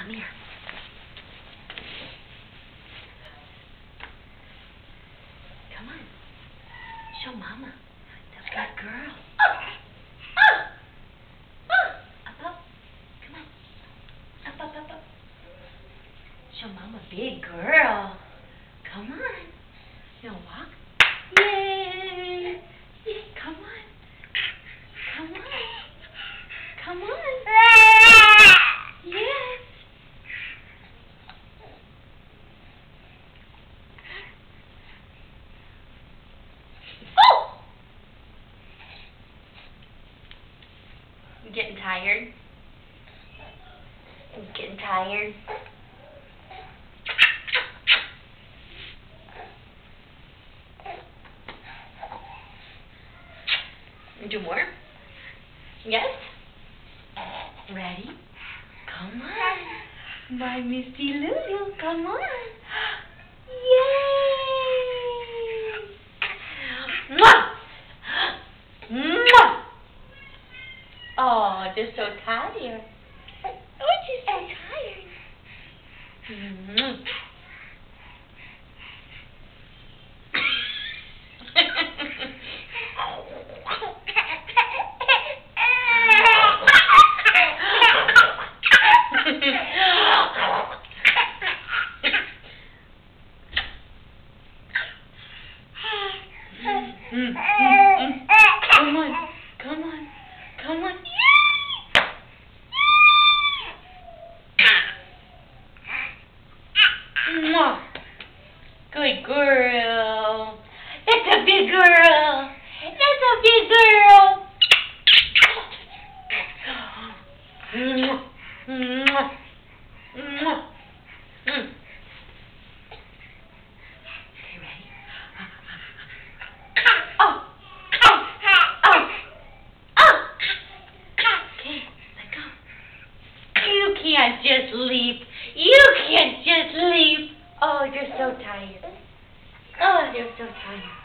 Come here. Come on. Show Mama. That's good girl. Up, up. Come on. Up, up, up, up. Show Mama, big girl. Come on. You wanna walk? Yay! Come on. Come on. Come on. Yes. Oh! You getting tired? You getting tired? Do more? Yes? Ready? Come on. My Misty Lulu, come on. Yay! Mwah! Mwah! Oh, they're so tired. Oh, she's so tired. Mwah. Come on, come on, come on. Mwah. Good girl. That's a big girl. That's a big girl. Mwah. Mwah. Mwah. You can't just leap. You can't just leap. Oh, you're so tired. Oh, you're so tired.